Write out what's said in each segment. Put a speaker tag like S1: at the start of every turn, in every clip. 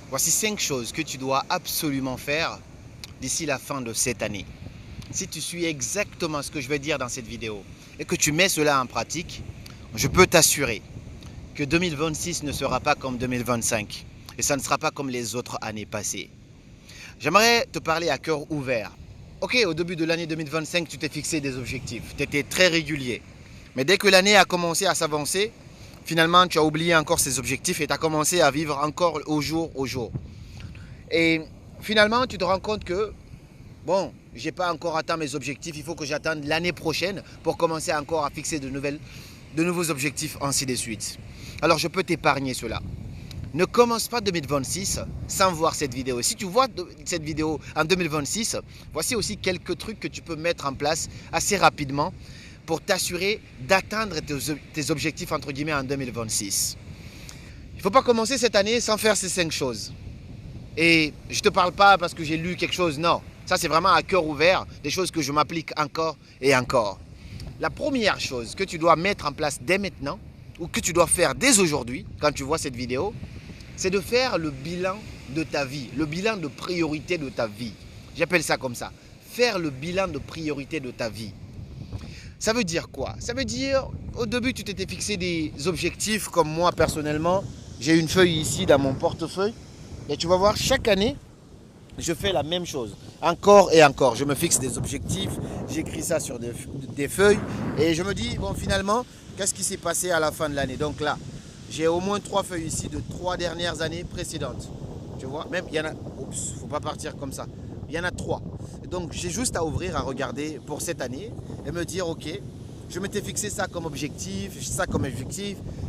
S1: Voici 5 choses que tu dois absolument faire d'ici la fin de cette année. Si tu suis exactement ce que je vais dire dans cette vidéo et que tu mets cela en pratique, je peux t'assurer que 2026 ne sera pas comme 2025 et ça ne sera pas comme les autres années passées. J'aimerais te parler à cœur ouvert. Ok, au début de l'année 2025, tu t'es fixé des objectifs, tu étais très régulier. Mais dès que l'année a commencé à s'avancer, finalement, tu as oublié encore ces objectifs et tu as commencé à vivre encore au jour au jour. Et finalement, tu te rends compte que, bon, je n'ai pas encore atteint mes objectifs, il faut que j'attende l'année prochaine pour commencer encore à fixer de nouveaux objectifs, ainsi de suite. Alors, je peux t'épargner cela. Ne commence pas 2026 sans voir cette vidéo. Si tu vois cette vidéo en 2026, voici aussi quelques trucs que tu peux mettre en place assez rapidement pour t'assurer d'atteindre tes objectifs entre guillemets en 2026. Il ne faut pas commencer cette année sans faire ces 5 choses. Et je ne te parle pas parce que j'ai lu quelque chose, non. Ça, c'est vraiment à cœur ouvert, des choses que je m'applique encore et encore. La première chose que tu dois mettre en place dès maintenant, ou que tu dois faire dès aujourd'hui, quand tu vois cette vidéo, c'est de faire le bilan de ta vie, le bilan de priorité de ta vie. J'appelle ça comme ça. Faire le bilan de priorité de ta vie. Ça veut dire quoi? Ça veut dire, au début, tu t'étais fixé des objectifs comme moi personnellement. J'ai une feuille ici dans mon portefeuille. Et tu vas voir, chaque année, je fais la même chose. Encore et encore. Je me fixe des objectifs, j'écris ça sur des feuilles. Et je me dis, bon, finalement, qu'est-ce qui s'est passé à la fin de l'année? Donc là, j'ai au moins 3 feuilles ici de 3 dernières années précédentes. Tu vois, même il y en a, oups, faut pas partir comme ça. Il y en a 3. Donc j'ai juste à ouvrir, à regarder pour cette année et me dire, ok, je m'étais fixé ça comme objectif,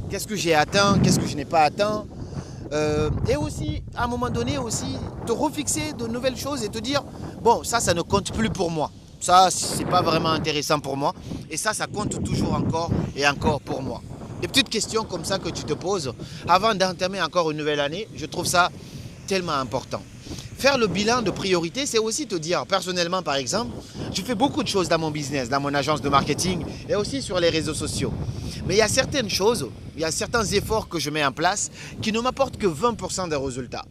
S1: qu'est-ce que j'ai atteint, qu'est-ce que je n'ai pas atteint. Et aussi, à un moment donné, aussi, te refixer de nouvelles choses et te dire, bon, ça ne compte plus pour moi. Ça, c'est pas vraiment intéressant pour moi. Et ça compte toujours encore et encore pour moi. Des petites questions comme ça que tu te poses avant d'entamer encore une nouvelle année, je trouve ça tellement important. Faire le bilan de priorité, c'est aussi te dire, personnellement par exemple, je fais beaucoup de choses dans mon business, dans mon agence de marketing et aussi sur les réseaux sociaux. Mais il y a certaines choses, il y a certains efforts que je mets en place qui ne m'apportent que 20% des résultats.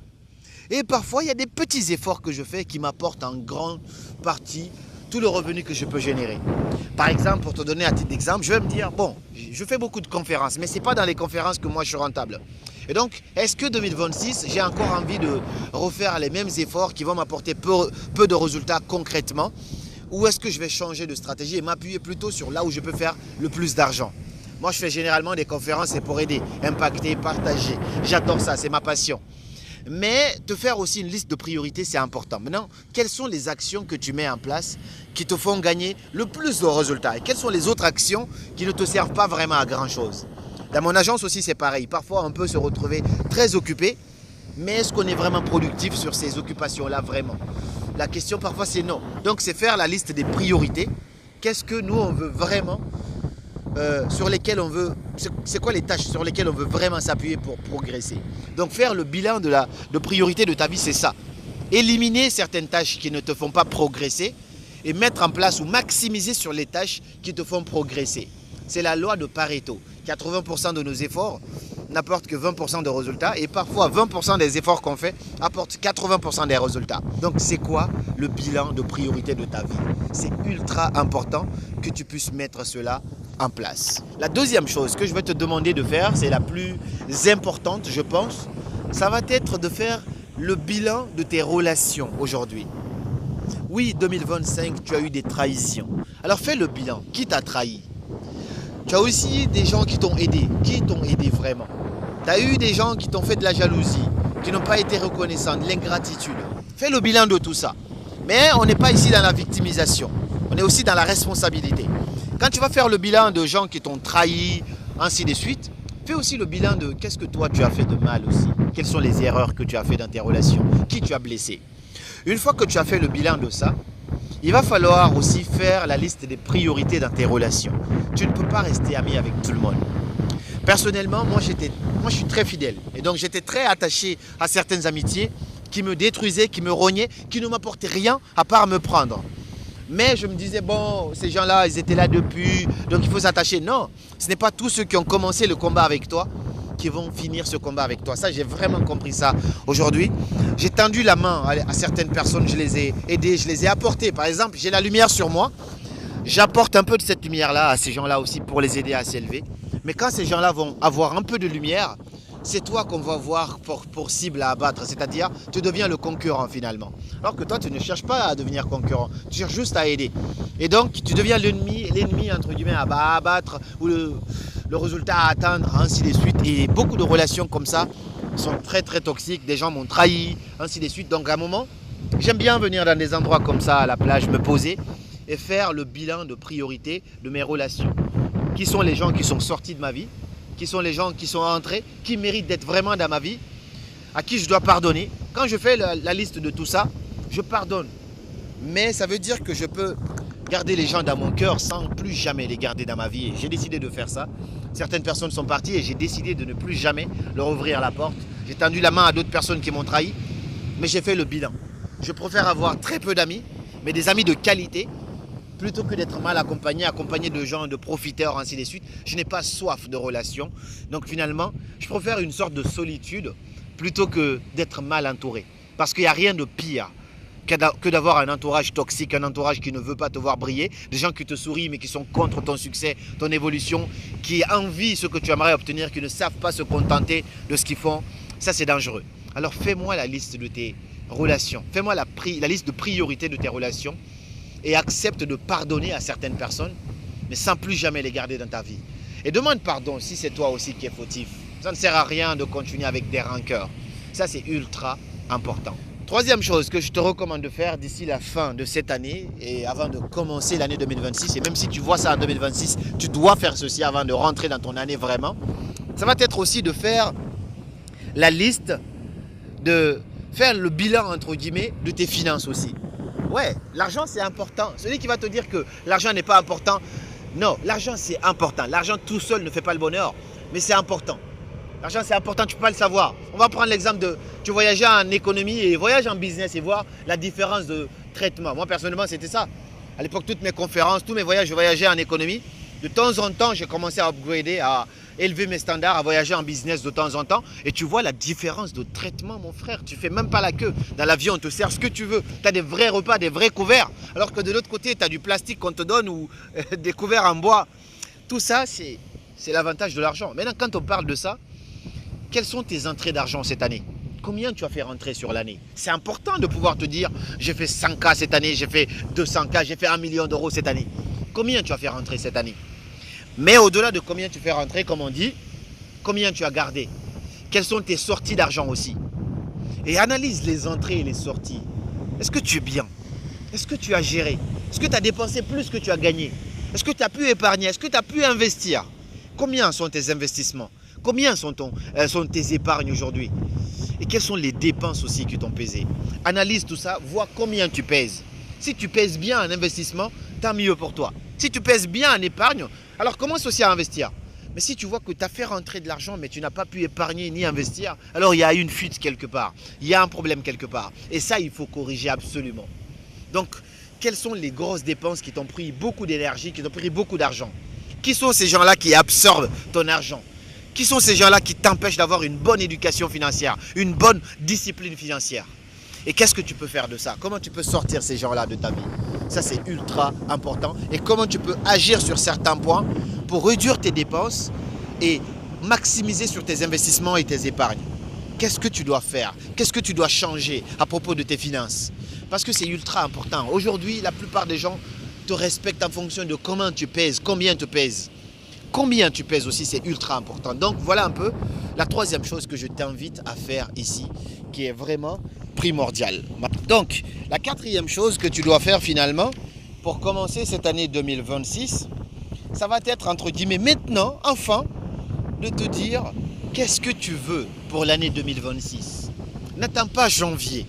S1: Et parfois, il y a des petits efforts que je fais qui m'apportent en grande partie tout le revenu que je peux générer. Par exemple, pour te donner un titre d'exemple, je vais me dire, bon, je fais beaucoup de conférences, mais ce n'est pas dans les conférences que moi je suis rentable. Et donc, est-ce que 2026, j'ai encore envie de refaire les mêmes efforts qui vont m'apporter peu de résultats concrètement? Ou est-ce que je vais changer de stratégie et m'appuyer plutôt sur là où je peux faire le plus d'argent? Moi, je fais généralement des conférences, c'est pour aider, impacter, partager. J'adore ça, c'est ma passion. Mais te faire aussi une liste de priorités, c'est important. Maintenant, quelles sont les actions que tu mets en place qui te font gagner le plus de résultats? Et quelles sont les autres actions qui ne te servent pas vraiment à grand-chose? Dans mon agence aussi, c'est pareil. Parfois, on peut se retrouver très occupé, mais est-ce qu'on est vraiment productif sur ces occupations-là vraiment? La question parfois, c'est non. Donc, c'est faire la liste des priorités. Qu'est-ce que nous, on veut vraiment sur lesquelles on veut, c'est quoi les tâches sur lesquelles on veut vraiment s'appuyer pour progresser. Donc faire le bilan de priorité de ta vie, c'est ça. Éliminer certaines tâches qui ne te font pas progresser et mettre en place ou maximiser sur les tâches qui te font progresser. C'est la loi de Pareto. 80% de nos efforts n'apportent que 20% de résultats et parfois 20% des efforts qu'on fait apportent 80% des résultats. Donc c'est quoi le bilan de priorité de ta vie? C'est ultra important que tu puisses mettre cela en place. La deuxième chose que je vais te demander de faire, c'est la plus importante, je pense, ça va être de faire le bilan de tes relations aujourd'hui. Oui, 2025, tu as eu des trahisons. Alors fais le bilan. Qui t'a trahi? Tu as aussi des gens qui t'ont aidé. Qui t'ont aidé vraiment? Tu as eu des gens qui t'ont fait de la jalousie, qui n'ont pas été reconnaissants, de l'ingratitude. Fais le bilan de tout ça. Mais on n'est pas ici dans la victimisation. On est aussi dans la responsabilité. Quand tu vas faire le bilan de gens qui t'ont trahi, ainsi de suite, fais aussi le bilan de qu'est-ce que toi tu as fait de mal aussi. Quelles sont les erreurs que tu as fait dans tes relations? Qui tu as blessé? Une fois que tu as fait le bilan de ça, il va falloir aussi faire la liste des priorités dans tes relations. Tu ne peux pas rester ami avec tout le monde. Personnellement, moi je suis très fidèle. Et donc j'étais très attaché à certaines amitiés qui me détruisaient, qui me rognaient, qui ne m'apportaient rien à part me prendre. Mais je me disais, bon, ces gens-là, ils étaient là depuis, donc il faut s'attacher. Non, ce n'est pas tous ceux qui ont commencé le combat avec toi qui vont finir ce combat avec toi. Ça, j'ai vraiment compris ça aujourd'hui. J'ai tendu la main à certaines personnes, je les ai aidées, je les ai apportées. Par exemple, j'ai la lumière sur moi. J'apporte un peu de cette lumière-là à ces gens-là aussi pour les aider à s'élever. Mais quand ces gens-là vont avoir un peu de lumière, c'est toi qu'on va voir pour cible à abattre. C'est-à-dire, tu deviens le concurrent finalement. Alors que toi, tu ne cherches pas à devenir concurrent. Tu cherches juste à aider. Et donc, tu deviens l'ennemi entre guillemets à abattre ou le résultat à atteindre, ainsi de suite. Et beaucoup de relations comme ça sont très très toxiques. Des gens m'ont trahi, ainsi de suite. Donc à un moment, j'aime bien venir dans des endroits comme ça, à la plage, me poser et faire le bilan de priorité de mes relations. Qui sont les gens qui sont sortis de ma vie? Qui sont les gens qui sont entrés, qui méritent d'être vraiment dans ma vie, à qui je dois pardonner. Quand je fais la liste de tout ça, je pardonne. Mais ça veut dire que je peux garder les gens dans mon cœur sans plus jamais les garder dans ma vie. J'ai décidé de faire ça. Certaines personnes sont parties et j'ai décidé de ne plus jamais leur ouvrir la porte. J'ai tendu la main à d'autres personnes qui m'ont trahi, mais j'ai fait le bilan. Je préfère avoir très peu d'amis, mais des amis de qualité, plutôt que d'être mal accompagné de gens, de profiteurs, ainsi de suite. Je n'ai pas soif de relations. Donc finalement, je préfère une sorte de solitude plutôt que d'être mal entouré. Parce qu'il n'y a rien de pire que d'avoir un entourage toxique, un entourage qui ne veut pas te voir briller, des gens qui te sourient mais qui sont contre ton succès, ton évolution, qui envient ce que tu aimerais obtenir, qui ne savent pas se contenter de ce qu'ils font. Ça, c'est dangereux. Alors fais-moi la liste de tes relations. Fais-moi la liste de priorités de tes relations. Et accepte de pardonner à certaines personnes, mais sans plus jamais les garder dans ta vie. Et demande pardon si c'est toi aussi qui es fautif. Ça ne sert à rien de continuer avec des rancœurs. Ça, c'est ultra important. Troisième chose que je te recommande de faire d'ici la fin de cette année et avant de commencer l'année 2026, et même si tu vois ça en 2026, tu dois faire ceci avant de rentrer dans ton année vraiment, ça va être aussi de faire la liste, de faire le bilan, entre guillemets, de tes finances aussi. Ouais, l'argent c'est important. Celui qui va te dire que l'argent n'est pas important, non, l'argent c'est important. L'argent tout seul ne fait pas le bonheur, mais c'est important. L'argent c'est important, tu ne peux pas le savoir. On va prendre l'exemple de, tu voyageais en économie et voyage en business et voir la différence de traitement. Moi personnellement c'était ça. À l'époque, toutes mes conférences, tous mes voyages, je voyageais en économie. De temps en temps, j'ai commencé à upgrader, à élever mes standards, à voyager en business de temps en temps. Et tu vois la différence de traitement, mon frère. Tu ne fais même pas la queue. Dans l'avion, on te sert ce que tu veux. Tu as des vrais repas, des vrais couverts. Alors que de l'autre côté, tu as du plastique qu'on te donne ou des couverts en bois. Tout ça, c'est l'avantage de l'argent. Maintenant, quand on parle de ça, quelles sont tes entrées d'argent cette année? Combien tu as fait rentrer sur l'année? C'est important de pouvoir te dire, j'ai fait 100K cette année, j'ai fait 200K, j'ai fait 1 million d'euros cette année. Combien tu as fait rentrer cette année? Mais au-delà de combien tu fais rentrer, comme on dit, combien tu as gardé? Quelles sont tes sorties d'argent aussi? Et analyse les entrées et les sorties. Est-ce que tu es bien? Est-ce que tu as géré? Est-ce que tu as dépensé plus que tu as gagné? Est-ce que tu as pu épargner? Est-ce que tu as pu investir? Combien sont tes investissements? Combien sont tes épargnes aujourd'hui? Et quelles sont les dépenses aussi qui t'ont pesé? Analyse tout ça, vois combien tu pèses. Si tu pèses bien en investissement, tant mieux pour toi. Si tu pèses bien en épargne, alors commence aussi à investir. Mais si tu vois que tu as fait rentrer de l'argent, mais tu n'as pas pu épargner ni investir, alors il y a une fuite quelque part. Il y a un problème quelque part. Et ça, il faut corriger absolument. Donc, quelles sont les grosses dépenses qui t'ont pris beaucoup d'énergie, qui t'ont pris beaucoup d'argent? Qui sont ces gens-là qui absorbent ton argent? Qui sont ces gens-là qui t'empêchent d'avoir une bonne éducation financière, une bonne discipline financière? Et qu'est-ce que tu peux faire de ça? Comment tu peux sortir ces gens-là de ta vie? Ça, c'est ultra important. Et comment tu peux agir sur certains points pour réduire tes dépenses et maximiser sur tes investissements et tes épargnes? Qu'est-ce que tu dois faire? Qu'est-ce que tu dois changer à propos de tes finances? Parce que c'est ultra important. Aujourd'hui, la plupart des gens te respectent en fonction de comment tu pèses, combien tu pèses. Combien tu pèses aussi, c'est ultra important. Donc, voilà un peu la troisième chose que je t'invite à faire ici, qui est vraiment primordiale. Donc, la quatrième chose que tu dois faire finalement, pour commencer cette année 2026, ça va être entre guillemets maintenant, enfin, de te dire qu'est-ce que tu veux pour l'année 2026. N'attends pas janvier.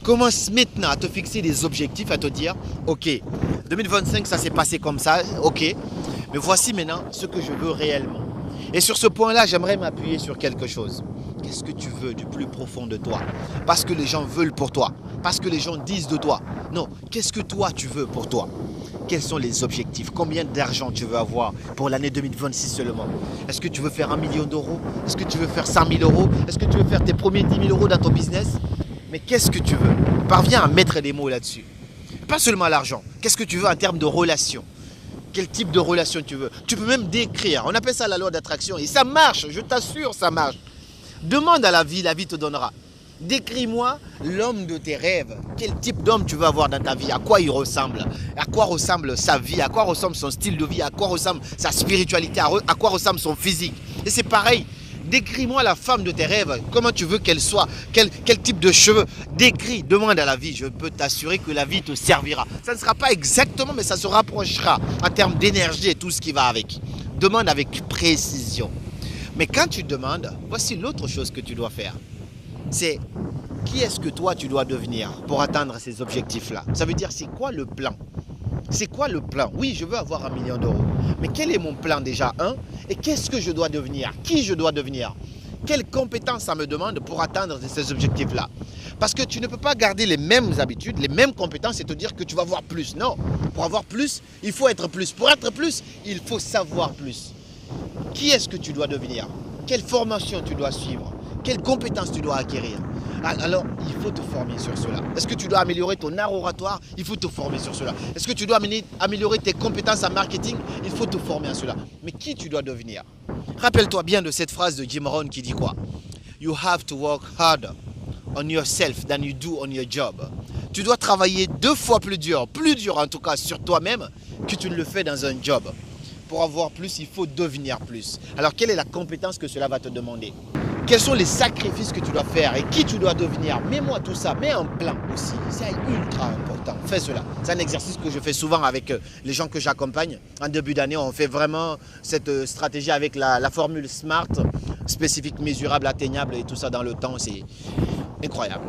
S1: Commence maintenant à te fixer des objectifs, à te dire, ok, 2025 ça s'est passé comme ça, ok, mais voici maintenant ce que je veux réellement. Et sur ce point-là, j'aimerais m'appuyer sur quelque chose. Qu'est-ce que tu veux du plus profond de toi? Parce que les gens veulent pour toi, parce que les gens disent de toi. Non, qu'est-ce que toi tu veux pour toi? quels sont les objectifs? Combien d'argent tu veux avoir pour l'année 2026 seulement? Est-ce que tu veux faire 1 million d'euros? Est-ce que tu veux faire 100 000 euros? Est-ce que tu veux faire tes premiers 10 000 euros dans ton business? Mais qu'est-ce que tu veux? Parviens à mettre des mots là-dessus. Pas seulement l'argent. Qu'est-ce que tu veux en termes de relation? Quel type de relation tu veux? Tu peux même décrire. On appelle ça la loi d'attraction. Et ça marche, je t'assure, ça marche. Demande à la vie te donnera. Décris-moi l'homme de tes rêves. Quel type d'homme tu veux avoir dans ta vie? À quoi il ressemble? À quoi ressemble sa vie? À quoi ressemble son style de vie? À quoi ressemble sa spiritualité? À quoi ressemble son physique? Et c'est pareil. Décris-moi la femme de tes rêves. Comment tu veux qu'elle soit? Quel type de cheveux? Décris, demande à la vie. Je peux t'assurer que la vie te servira. Ça ne sera pas exactement, mais ça se rapprochera en termes d'énergie et tout ce qui va avec. Demande avec précision. Mais quand tu demandes, voici l'autre chose que tu dois faire. C'est qui est-ce que toi tu dois devenir pour atteindre ces objectifs-là? Ça veut dire c'est quoi le plan? C'est quoi le plan? Oui, je veux avoir 1 million d'euros. Mais quel est mon plan déjà? Et qu'est-ce que je dois devenir? Qui je dois devenir? Quelles compétences ça me demande pour atteindre ces objectifs-là? Parce que tu ne peux pas garder les mêmes habitudes, les mêmes compétences et te dire que tu vas avoir plus. Non, pour avoir plus, il faut être plus. Pour être plus, il faut savoir plus. Qui est-ce que tu dois devenir? Quelle formation tu dois suivre? Quelles compétences tu dois acquérir? Alors, il faut te former sur cela. Est-ce que tu dois améliorer ton art oratoire? Il faut te former sur cela. Est-ce que tu dois améliorer tes compétences en marketing? Il faut te former à cela. Mais qui tu dois devenir? Rappelle-toi bien de cette phrase de Jim Rohn qui dit quoi? You have to work harder on yourself than you do on your job. Tu dois travailler 2 fois plus dur en tout cas sur toi-même que tu ne le fais dans un job. Pour avoir plus, il faut devenir plus. Alors, quelle est la compétence que cela va te demander? Quels sont les sacrifices que tu dois faire et qui tu dois devenir? Mets-moi tout ça, mets un plan aussi. C'est ultra important. Fais cela. C'est un exercice que je fais souvent avec les gens que j'accompagne. En début d'année, on fait vraiment cette stratégie avec la formule SMART, spécifique, mesurable, atteignable et tout ça dans le temps. C'est incroyable.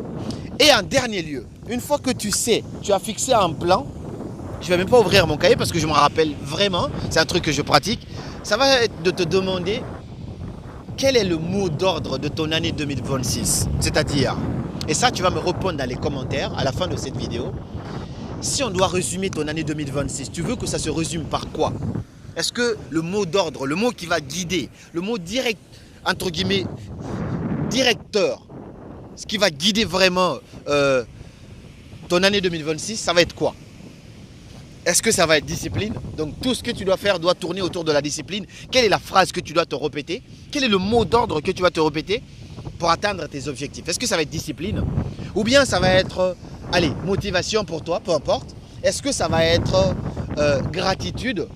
S1: Et en dernier lieu, une fois que tu sais, tu as fixé un plan, je ne vais même pas ouvrir mon cahier parce que je m'en rappelle vraiment, c'est un truc que je pratique. Ça va être de te demander quel est le mot d'ordre de ton année 2026. C'est-à-dire, et ça tu vas me répondre dans les commentaires à la fin de cette vidéo. Si on doit résumer ton année 2026, tu veux que ça se résume par quoi? Est-ce que le mot d'ordre, le mot qui va guider, le mot direct, entre guillemets, directeur, ce qui va guider vraiment ton année 2026, ça va être quoi? Est-ce que ça va être discipline? Donc tout ce que tu dois faire doit tourner autour de la discipline. Quelle est la phrase que tu dois te répéter? Quel est le mot d'ordre que tu vas te répéter pour atteindre tes objectifs? Est-ce que ça va être discipline? Ou bien ça va être, allez, motivation pour toi, peu importe. Est-ce que ça va être gratitude?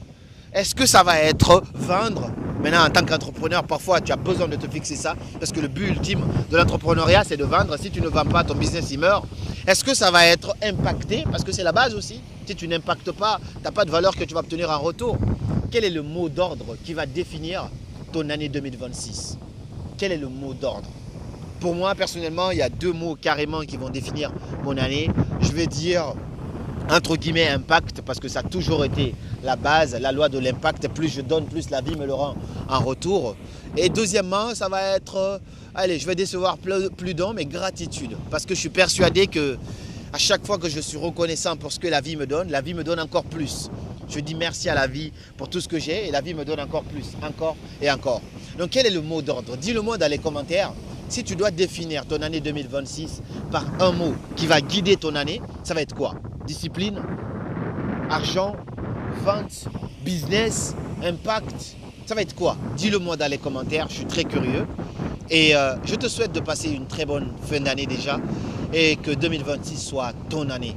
S1: Est-ce que ça va être vendre? Maintenant, en tant qu'entrepreneur, parfois, tu as besoin de te fixer ça parce que le but ultime de l'entrepreneuriat, c'est de vendre. Si tu ne vends pas, ton business, il meurt. Est-ce que ça va être impacté? Parce que c'est la base aussi. Si tu n'impactes pas, tu n'as pas de valeur que tu vas obtenir en retour. Quel est le mot d'ordre qui va définir ton année 2026? Quel est le mot d'ordre? Pour moi, personnellement, il y a 2 mots carrément qui vont définir mon année. Je vais dire entre guillemets impact parce que ça a toujours été la base, la loi de l'impact. Plus je donne, plus la vie me le rend en retour. Et deuxièmement, ça va être, allez, je vais décevoir plus d'un, mais gratitude. Parce que je suis persuadé que à chaque fois que je suis reconnaissant pour ce que la vie me donne encore plus. Je dis merci à la vie pour tout ce que j'ai et la vie me donne encore plus, encore et encore. Donc quel est le mot d'ordre? Dis-le-moi dans les commentaires. Si tu dois définir ton année 2026 par un mot qui va guider ton année, ça va être quoi? Discipline, argent, vente, business, impact. Ça va être quoi? Dis-le-moi dans les commentaires, je suis très curieux. Et je te souhaite de passer une très bonne fin d'année déjà et que 2026 soit ton année.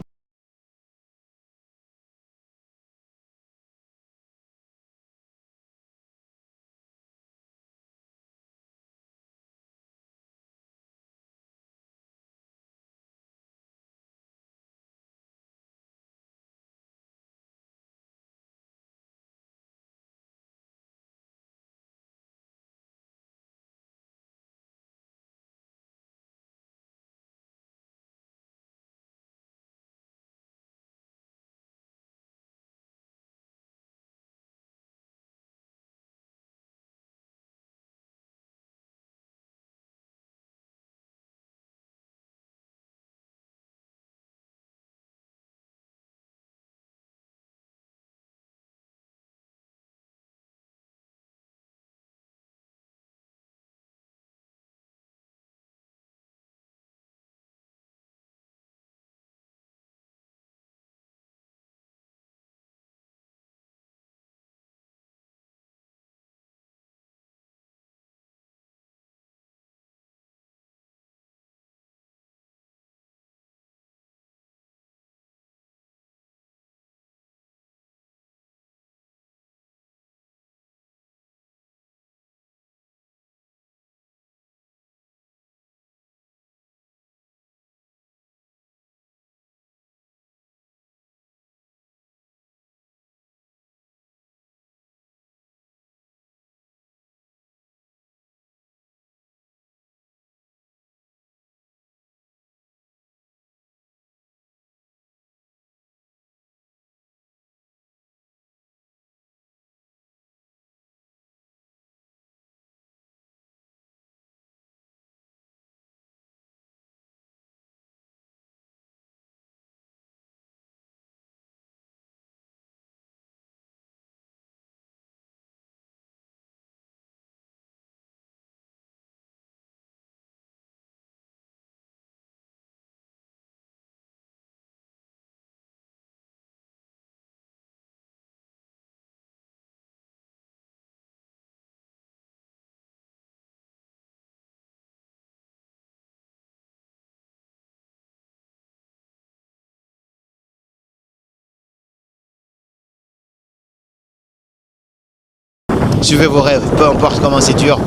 S1: Suivez vos rêves, peu importe comment c'est dur,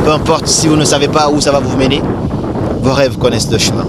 S1: peu importe si vous ne savez pas où ça va vous mener, vos rêves connaissent le chemin.